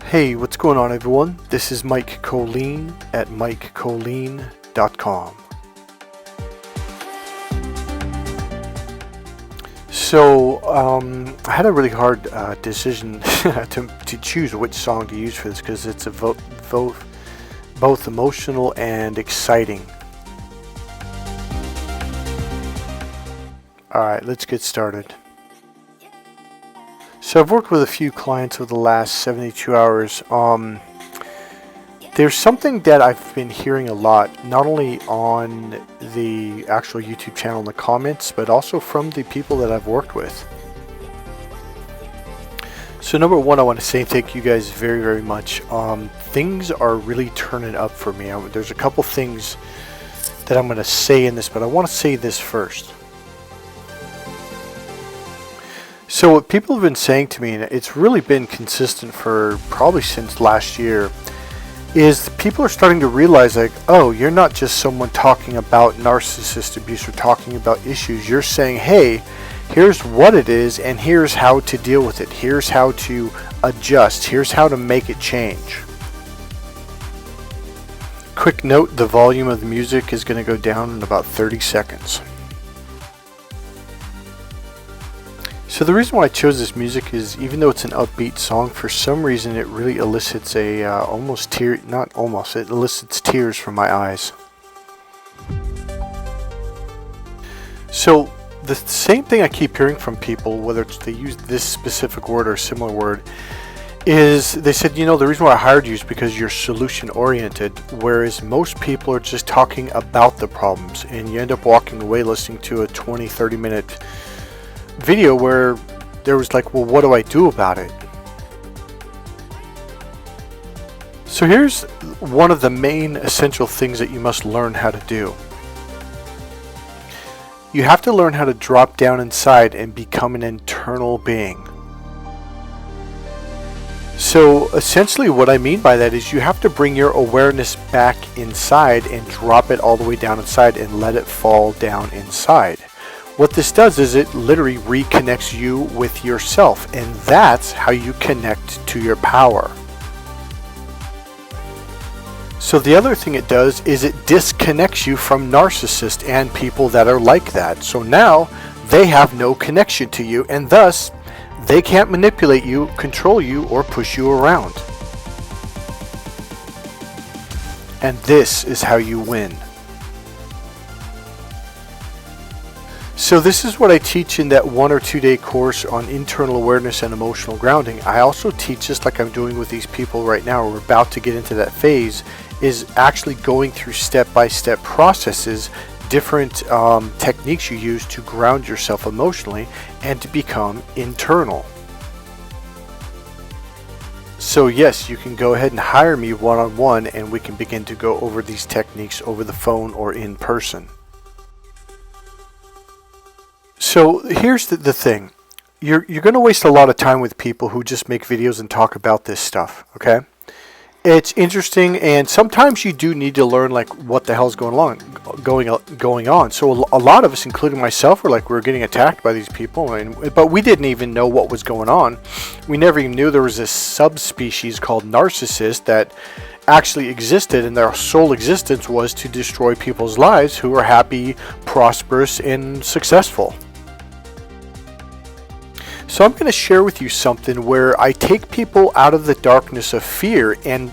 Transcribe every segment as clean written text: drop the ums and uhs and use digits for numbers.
Hey, what's going on everyone? This is Mike Kollin at MikeKollin.com. So, I had a really hard decision to choose which song to use for this because it's both emotional and exciting. Alright, let's get started. So I've worked with a few clients over the last 72 hours. There's something that I've been hearing a lot, not only on the actual YouTube channel in the comments, but also from the people that I've worked with. So number one, I want to say thank you guys very, very much. Things are really turning up for me. There's a couple things that I'm going to say in this, but I want to say this first. So what people have been saying to me, and it's really been consistent for probably since last year, is people are starting to realize like, oh, you're not just someone talking about narcissist abuse or talking about issues. You're saying, hey, here's what it is and here's how to deal with it. Here's how to adjust. Here's how to make it change. Quick note, the volume of the music is going to go down in about 30 seconds. So the reason why I chose this music is, even though it's an upbeat song, for some reason it really elicits it elicits tears from my eyes. So the same thing I keep hearing from people, whether it's they use this specific word or a similar word, is they said, you know, the reason why I hired you is because you're solution oriented, whereas most people are just talking about the problems, and you end up walking away listening to a 20-30 minute video where there was like, well, what do I do about it? So here's one of the main essential things that you must learn how to do. You have to learn how to drop down inside and become an internal being. So essentially what I mean by that is you have to bring your awareness back inside and drop it all the way down inside and let it fall down inside. What this does is it literally reconnects you with yourself, and that's how you connect to your power. So the other thing it does is it disconnects you from narcissists and people that are like that. So now they have no connection to you, and thus they can't manipulate you, control you, or push you around. And this is how you win. So this is what I teach in that 1 or 2 day course on internal awareness and emotional grounding. I also teach, just like I'm doing with these people right now, we're about to get into that phase, is actually going through step-by-step processes, different techniques you use to ground yourself emotionally and to become internal. So yes, you can go ahead and hire me one-on-one and we can begin to go over these techniques over the phone or in person. So here's the thing. You're going to waste a lot of time with people who just make videos and talk about this stuff, okay? It's interesting, and sometimes you do need to learn like what the hell's going on. So a lot of us, including myself, were like, we're getting attacked by these people, but we didn't even know what was going on. We never even knew there was this subspecies called narcissist that actually existed, and their sole existence was to destroy people's lives who were happy, prosperous, and successful. So I'm going to share with you something where I take people out of the darkness of fear and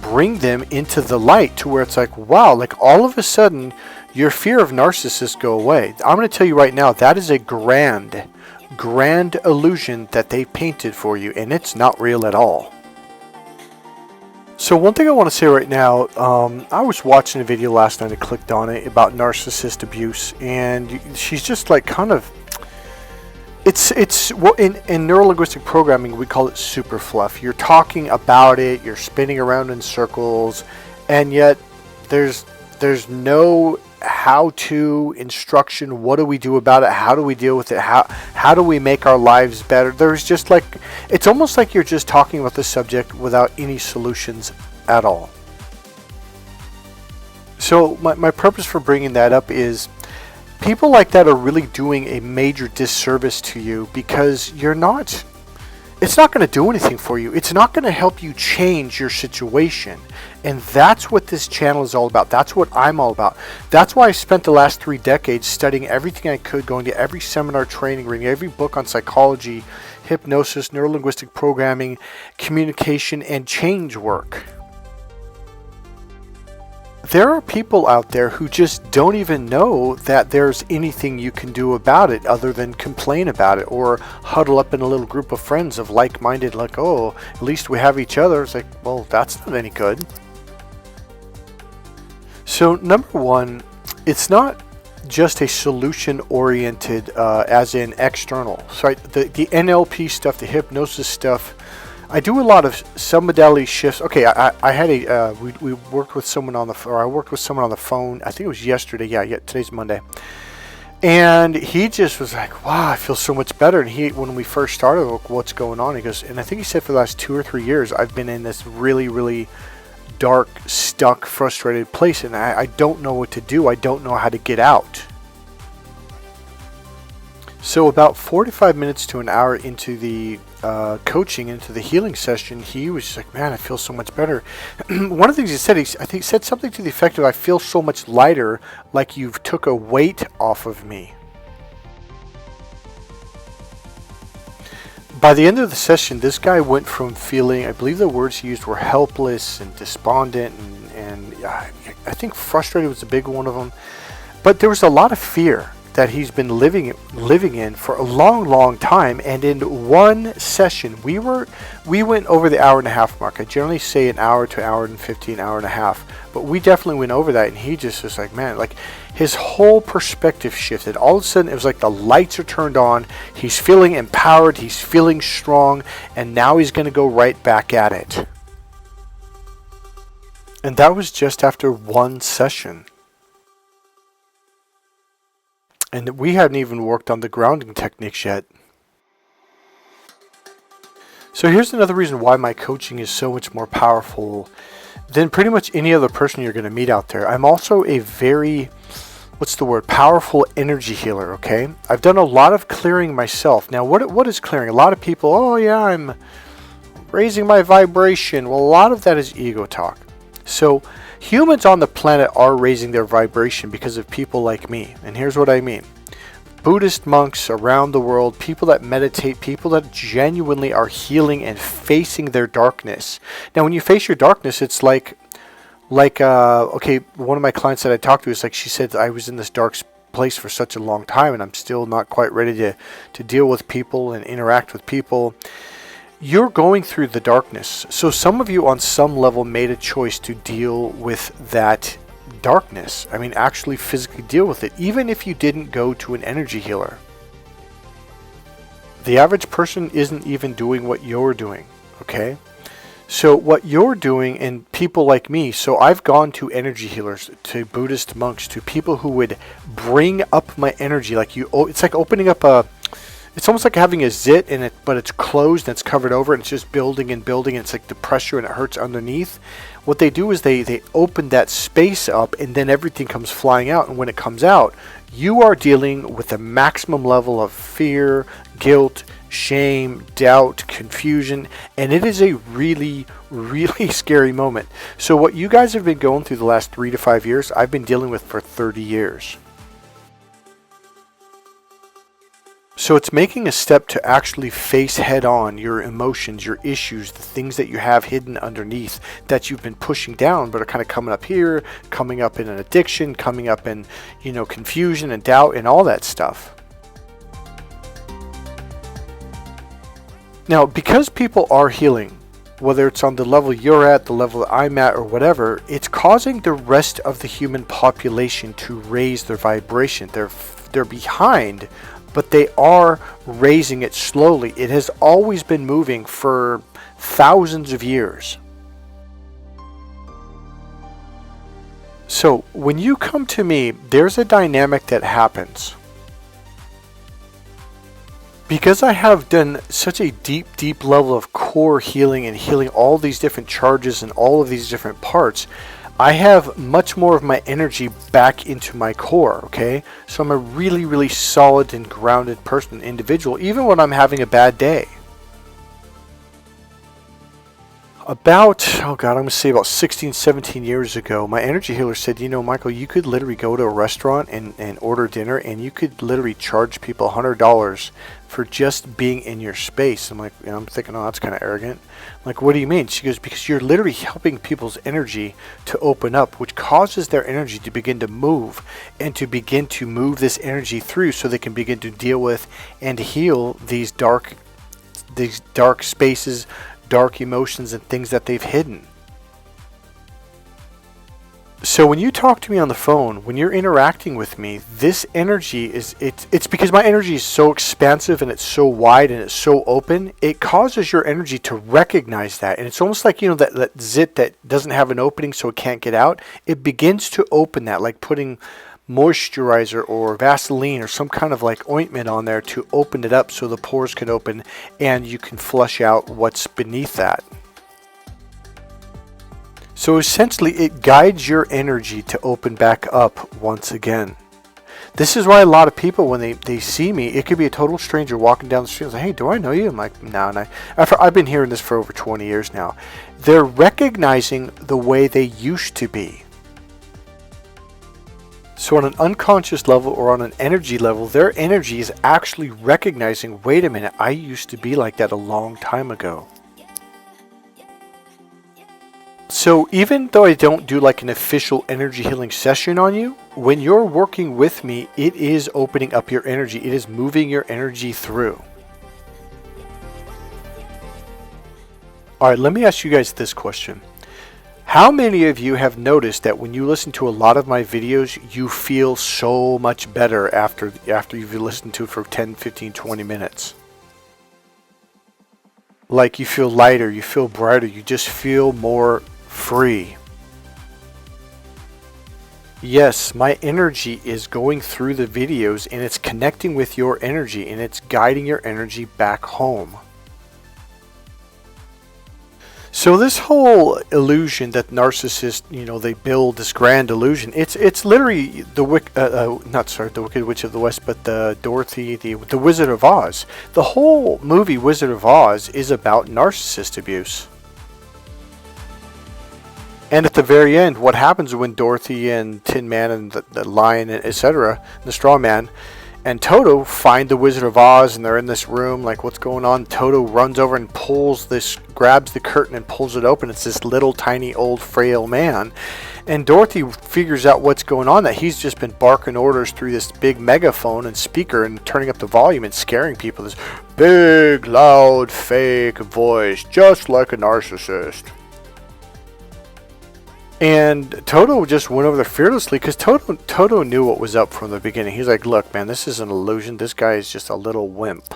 bring them into the light, to where it's like, wow, like all of a sudden your fear of narcissists go away. I'm going to tell you right now, that is a grand illusion that they painted for you, and it's not real at all. So one thing I want to say right now, I was watching a video last night, I clicked on it, about narcissist abuse, and she's just like kind of, it's what in neuro-linguistic programming we call it super fluff. You're talking about it, you're spinning around in circles, and yet there's no how-to instruction. What do we do about it? How do we deal with it? How do we make our lives better? There's just like, it's almost like you're just talking about the subject without any solutions at all. So my purpose for bringing that up is people like that are really doing a major disservice to you, because you're not it's not going to do anything for you. It's not going to help you change your situation. And that's what this channel is all about. That's what I'm all about. That's why I spent the last 3 decades studying everything I could, going to every seminar, training, reading every book on psychology, hypnosis, neuro-linguistic programming, communication, and change work. There are people out there who just don't even know that there's anything you can do about it other than complain about it or huddle up in a little group of friends of like-minded, like, oh, at least we have each other. It's like, well, that's not any good. So number one, it's not just a solution-oriented as in external. So the NLP stuff, the hypnosis stuff, I do a lot of some modality shifts. Okay, I had we worked with someone on I worked with someone on the phone. I think it was yesterday. Yeah, today's Monday. And he just was like, wow, I feel so much better. And when we first started, like, what's going on? He goes, and I think he said for the last 2 or 3 years, I've been in this really, really dark, stuck, frustrated place. And I don't know what to do. I don't know how to get out. So about 45 minutes to an hour into the coaching, into the healing session, he was just like, man, I feel so much better. One of the things he said, I think he said something to the effect of, I feel so much lighter, like you've took a weight off of me. By the end of the session, this guy went from feeling, I believe the words he used were helpless and despondent, and I think frustrated was a big one of them. But there was a lot of fear that he's been living in for a long time. And in one session, we went over the hour and a half mark. I generally say an hour to hour and 15, hour and a half, but we definitely went over that. And he just was like, man, like his whole perspective shifted. All of a sudden, it was like the lights are turned on. He's feeling empowered. He's feeling strong. And now he's going to go right back at it. And that was just after one session. And we hadn't even worked on the grounding techniques yet. So here's another reason why my coaching is so much more powerful than pretty much any other person you're going to meet out there. I'm also a very, powerful energy healer, okay? I've done a lot of clearing myself. Now, what is clearing? A lot of people, oh yeah, I'm raising my vibration. Well, a lot of that is ego talk. So humans on the planet are raising their vibration because of people like me. And here's what I mean. Buddhist monks around the world, people that meditate, people that genuinely are healing and facing their darkness. Now, when you face your darkness, it's like okay, one of my clients that I talked to is like, she said, I was in this dark place for such a long time and I'm still not quite ready to deal with people and interact with people. You're going through the darkness. So some of you on some level made a choice to deal with that darkness. I mean, actually physically deal with it, even if you didn't go to an energy healer. The average person isn't even doing what you're doing, okay? So what you're doing, and people like me, so I've gone to energy healers, to Buddhist monks, to people who would bring up my energy. Like it's like opening up it's almost like having a zit in it, but it's closed and it's covered over and it's just building and building and it's like the pressure and it hurts underneath. What they do is they open that space up and then everything comes flying out. And when it comes out, you are dealing with a maximum level of fear, guilt, shame, doubt, confusion, and it is a really, really scary moment. So what you guys have been going through the last 3 to 5 years, I've been dealing with for 30 years. So it's making a step to actually face head on your emotions, your issues, the things that you have hidden underneath that you've been pushing down but are kind of coming up here, coming up in an addiction, coming up in, confusion and doubt and all that stuff. Now, because people are healing, whether it's on the level you're at, the level that I'm at, or whatever, it's causing the rest of the human population to raise their vibration. They're behind, but they are raising it slowly. It has always been moving for thousands of years. So when you come to me, there's a dynamic that happens. Because I have done such a deep level of core healing and healing all these different charges and all of these different parts, I have much more of my energy back into my core, okay? So I'm a really solid and grounded person, individual, even when I'm having a bad day. About, oh God, I'm going to say about 16, 17 years ago, my energy healer said, you know, Michael, you could literally go to a restaurant and order dinner, and you could literally charge people $100 for just being in your space. I'm like, you know, I'm thinking, oh, that's kind of arrogant. I'm like, what do you mean? She goes, because you're literally helping people's energy to open up, which causes their energy to begin to move and to begin to move this energy through so they can begin to deal with and heal these dark spaces, dark emotions, and things that they've hidden. So when you talk to me on the phone, when you're interacting with me, this energy it's because my energy is so expansive and it's so wide and it's so open, it causes your energy to recognize that. And it's almost like, you know, that zit that doesn't have an opening so it can't get out. It begins to open that, like putting moisturizer or Vaseline or some kind of like ointment on there to open it up so the pores can open and you can flush out what's beneath that. So essentially it guides your energy to open back up once again. This is why a lot of people, when they see me, it could be a total stranger walking down the street and say, hey, do I know you? I'm like, no. And I've been hearing this for over 20 years now. They're recognizing the way they used to be. So on an unconscious level or on an energy level, their energy is actually recognizing, wait a minute, I used to be like that a long time ago. So even though I don't do like an official energy healing session on you, when you're working with me, it is opening up your energy. It is moving your energy through. All right, let me ask you guys this question. How many of you have noticed that when you listen to a lot of my videos, you feel so much better after you've listened to it for 10, 15, 20 minutes? Like you feel lighter, you feel brighter, you just feel more free. Yes, my energy is going through the videos and it's connecting with your energy and it's guiding your energy back home. So this whole illusion that narcissists, you know, they build this grand illusion. It's literally the Wicked Witch of the West, but the Wizard of Oz. The whole movie Wizard of Oz is about narcissist abuse. And at the very end, what happens when Dorothy and Tin Man and the Lion, etc., the Straw Man, and Toto find the Wizard of Oz, and they're in this room, like, what's going on? Toto runs over and grabs the curtain and pulls it open. It's this little tiny old frail man. And Dorothy figures out what's going on, that he's just been barking orders through this big megaphone and speaker and turning up the volume and scaring people. This big, loud, fake voice, just like a narcissist. And Toto just went over there fearlessly because Toto knew what was up from the beginning. He's like, look, man, this is an illusion. This guy is just a little wimp.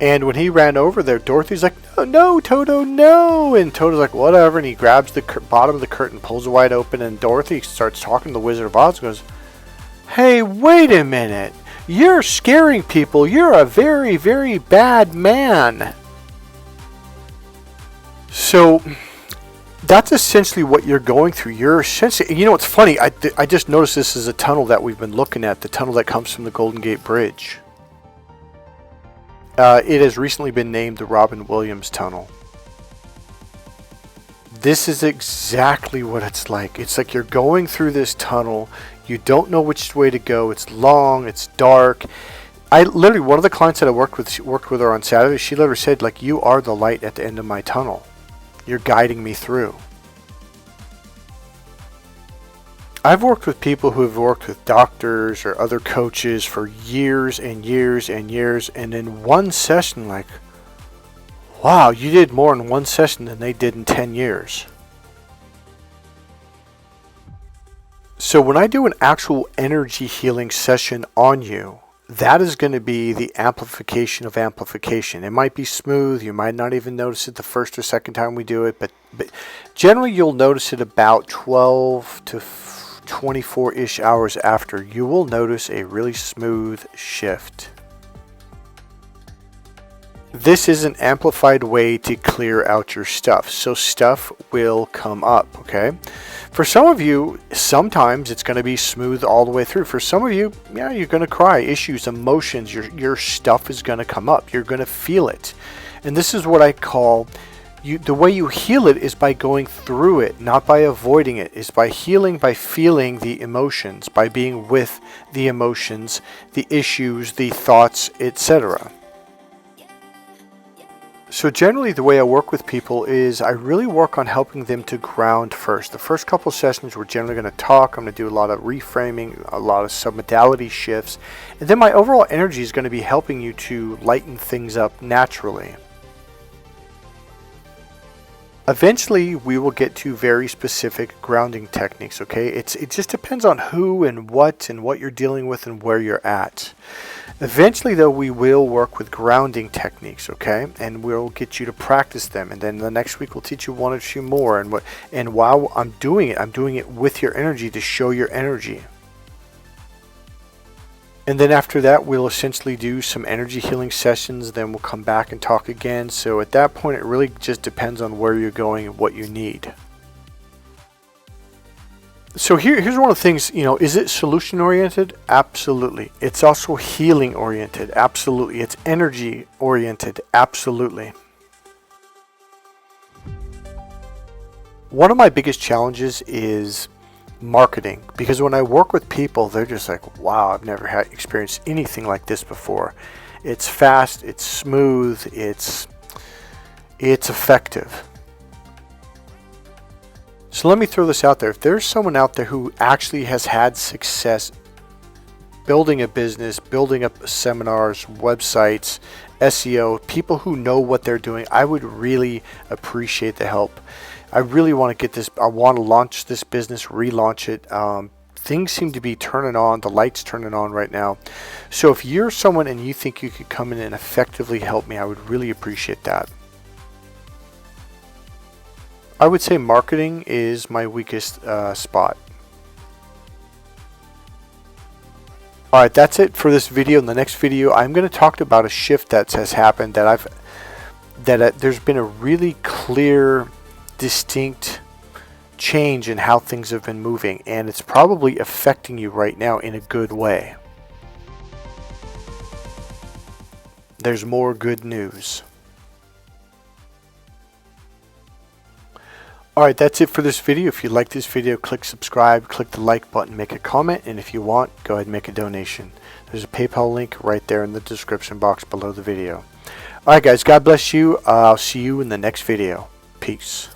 And when he ran over there, Dorothy's like, no, Toto, no. And Toto's like, whatever. And he grabs the bottom of the curtain, pulls it wide open. And Dorothy starts talking to the Wizard of Oz and goes, hey, wait a minute. You're scaring people. You're a very, very bad man. So that's essentially what you're going through. You're essentially, you know, it's funny. I just noticed this is a tunnel that we've been looking at, the tunnel that comes from the Golden Gate Bridge. It has recently been named the Robin Williams Tunnel. This is exactly what it's like. It's like you're going through this tunnel. You don't know which way to go. It's long. It's dark. I literally, one of the clients that I worked with her on Saturday, she literally said, like, you are the light at the end of my tunnel. You're guiding me through. I've worked with people who have worked with doctors or other coaches for years and years and years, and in one session, like, wow, you did more in one session than they did in 10 years. So when I do an actual energy healing session on you, that is going to be the amplification of amplification. It might be smooth. You might not even notice it the first or second time we do it, but generally you'll notice it about 12 to 24-ish hours after. You will notice a really smooth shift. This is an amplified way to clear out your stuff. So stuff will come up, okay? For some of you, sometimes it's going to be smooth all the way through. For some of you, yeah, you're going to cry. Issues, emotions, your stuff is going to come up. You're going to feel it. And this is what I call, the way you heal it is by going through it, not by avoiding it. It's by healing, by feeling the emotions, by being with the emotions, the issues, the thoughts, etc. So generally the way I work with people is I really work on helping them to ground first. The first couple sessions we're generally going to talk. I'm going to do a lot of reframing, a lot of submodality shifts. And then my overall energy is going to be helping you to lighten things up naturally. Eventually we will get to very specific grounding techniques, okay? It just depends on who and what you're dealing with and where you're at. Eventually though, we will work with grounding techniques, okay? And we'll get you to practice them, and then the next week we'll teach you one or two more. And while I'm doing it with your energy to show your energy. And then after that, we'll essentially do some energy healing sessions. Then we'll come back and talk again. So at that point, it really just depends on where you're going and what you need. So here's one of the things, is it solution oriented? Absolutely. It's also healing oriented. Absolutely. It's energy oriented. Absolutely. One of my biggest challenges is marketing, because when I work with people, they're just like, wow, I've never had experienced anything like this before. It's fast, it's smooth, it's effective. So let me throw this out there. If there's someone out there who actually has had success building a business, building up seminars, websites, SEO, people who know what they're doing, I would really appreciate the help. I really want to get this, I want to launch this business, relaunch it. Things seem to be turning on, the light's turning on right now. So if you're someone and you think you could come in and effectively help me, I would really appreciate that. I would say marketing is my weakest spot. Alright, that's it for this video. In the next video, I'm going to talk about a shift that has happened, there's been a really clear, distinct change in how things have been moving, and it's probably affecting you right now in a good way. There's more good news. Alright, that's it for this video. If you like this video, click subscribe, click the like button, make a comment, and if you want, go ahead and make a donation. There's a PayPal link right there in the description box below the video. Alright guys, God bless you. I'll see you in the next video. Peace.